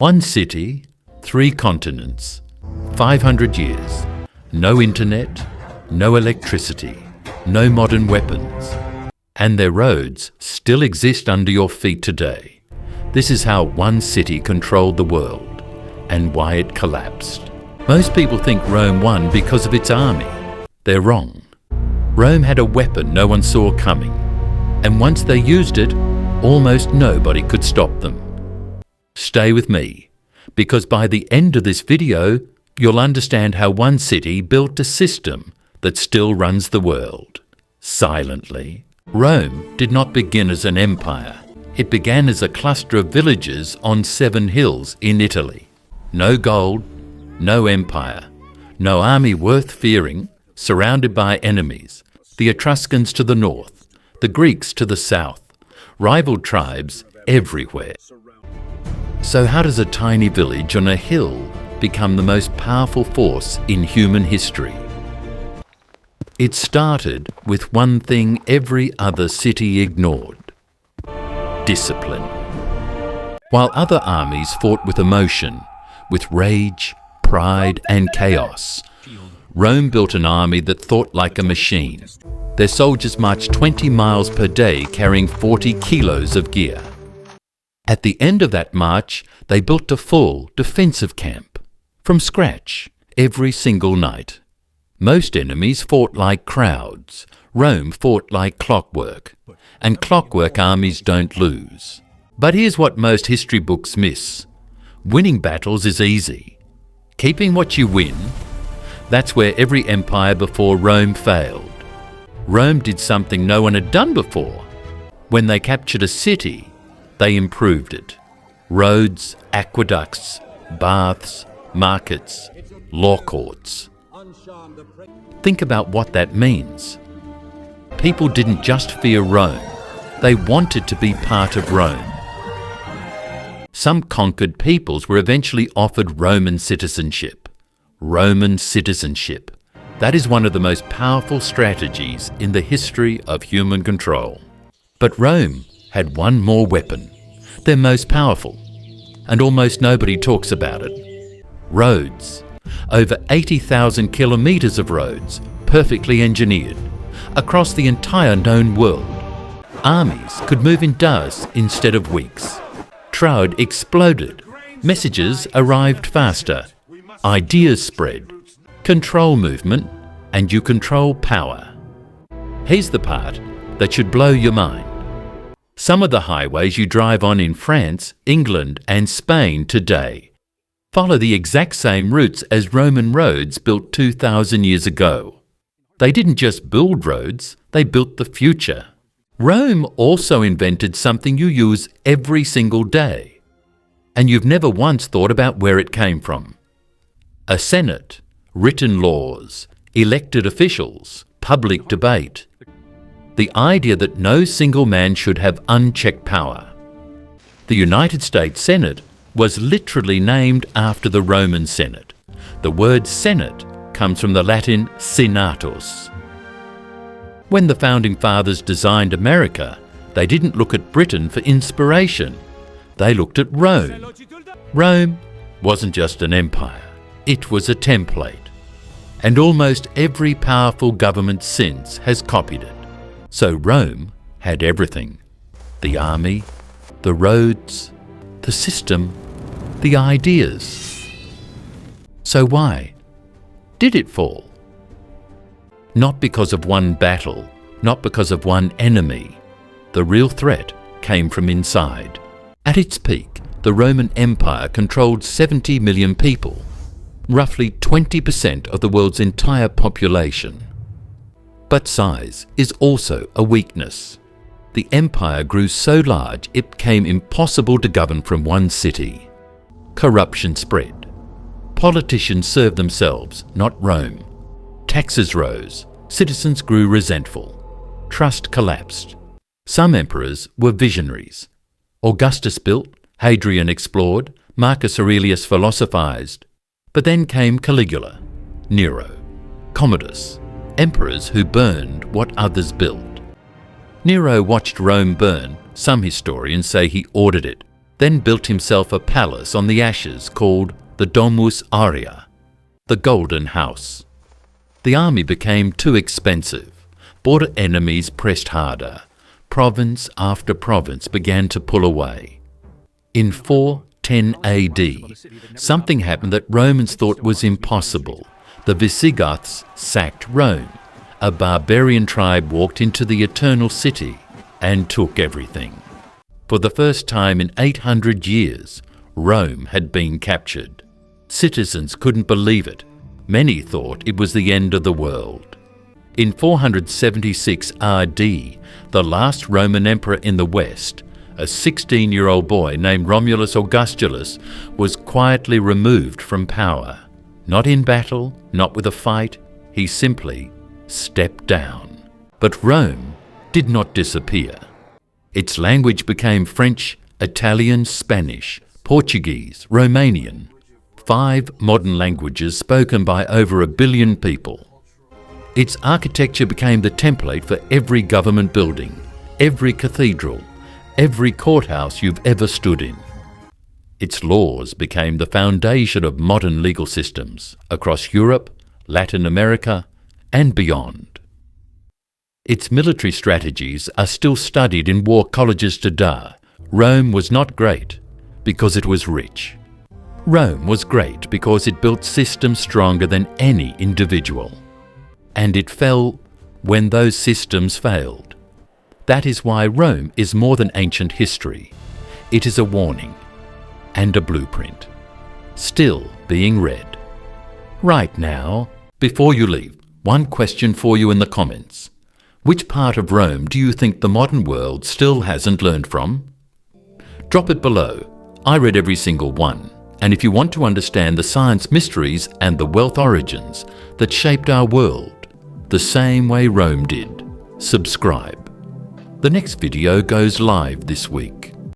One city, 3 continents, 500 years, no internet, no electricity, no modern weapons, and their roads still exist under your feet today. This is how one city controlled the world and why it collapsed. Most people think Rome won because of its army. They're wrong. Rome had a weapon no one saw coming, and once they used it, almost nobody could stop them. Stay with me, because by the end of this video, you'll understand how one city built a system that still runs the world, silently. Rome did not begin as an empire. It began as a cluster of villages on 7 hills in Italy. No gold, no empire, no army worth fearing, surrounded by enemies, the Etruscans to the north, the Greeks to the south, rival tribes everywhere. So how does a tiny village on a hill become the most powerful force in human history? It started with one thing every other city ignored: discipline. While other armies fought with emotion, with rage, pride, and chaos, Rome built an army that thought like a machine. Their soldiers marched 20 miles per day carrying 40 kilos of gear. At the end of that march, they built a full defensive camp, from scratch, every single night. Most enemies fought like crowds. Rome fought like clockwork, and clockwork armies don't lose. But here's what most history books miss. Winning battles is easy. Keeping what you win, that's where every empire before Rome failed. Rome did something no one had done before. When they captured a city, they improved it. Roads, aqueducts, baths, markets, law courts. Think about what that means. People didn't just fear Rome, they wanted to be part of Rome. Some conquered peoples were eventually offered Roman citizenship. Roman citizenship. That is one of the most powerful strategies in the history of human control. But Rome had one more weapon, their most powerful, and almost nobody talks about it. Roads. Over 80,000 kilometres of roads, perfectly engineered, across the entire known world. Armies could move in days instead of weeks. Trade exploded. Messages arrived faster. Ideas spread. Control movement, and you control power. Here's the part that should blow your mind. Some of the highways you drive on in France, England, and Spain today follow the exact same routes as Roman roads built 2,000 years ago. They didn't just build roads, they built the future. Rome also invented something you use every single day, and you've never once thought about where it came from. A senate, written laws, elected officials, public debate. The idea that no single man should have unchecked power. The United States Senate was literally named after the Roman Senate. The word Senate comes from the Latin senatus. When the Founding Fathers designed America, they didn't look at Britain for inspiration. They looked at Rome. Rome wasn't just an empire, it was a template. And almost every powerful government since has copied it. So Rome had everything: the army, the roads, the system, the ideas. So why did it fall? Not because of one battle, not because of one enemy. The real threat came from inside. At its peak, the Roman Empire controlled 70 million people, roughly 20% of the world's entire population. But size is also a weakness. The empire grew so large it became impossible to govern from one city. Corruption spread. Politicians served themselves, not Rome. Taxes rose. Citizens grew resentful. Trust collapsed. Some emperors were visionaries. Augustus built, Hadrian explored, Marcus Aurelius philosophized. But then came Caligula, Nero, Commodus, emperors who burned what others built. Nero watched Rome burn. Some historians say he ordered it. then built himself a palace on the ashes called the Domus Aurea, the Golden House. The army became too expensive. Border enemies pressed harder. Province after province began to pull away. In 410 AD, something happened that Romans thought was impossible. The Visigoths sacked Rome. A barbarian tribe walked into the Eternal City and took everything. For the first time in 800 years, Rome had been captured. Citizens couldn't believe it. Many thought it was the end of the world. In 476 AD, the last Roman emperor in the West, a 16-year-old boy named Romulus Augustulus, was quietly removed from power. Not in battle, not with a fight, he simply stepped down. But Rome did not disappear. Its language became French, Italian, Spanish, Portuguese, Romanian, 5 modern languages spoken by over 1 billion people. Its architecture became the template for every government building, every cathedral, every courthouse you've ever stood in. Its laws became the foundation of modern legal systems across Europe, Latin America, and beyond. Its military strategies are still studied in war colleges today. Rome was not great because it was rich. Rome was great because it built systems stronger than any individual. And it fell when those systems failed. That is why Rome is more than ancient history. It is a warning and a blueprint, still being read. Right now, before you leave, one question for you in the comments. Which part of Rome do you think the modern world still hasn't learned from? Drop it below. I read every single one. And if you want to understand the science mysteries and the wealth origins that shaped our world the same way Rome did, subscribe. The next video goes live this week.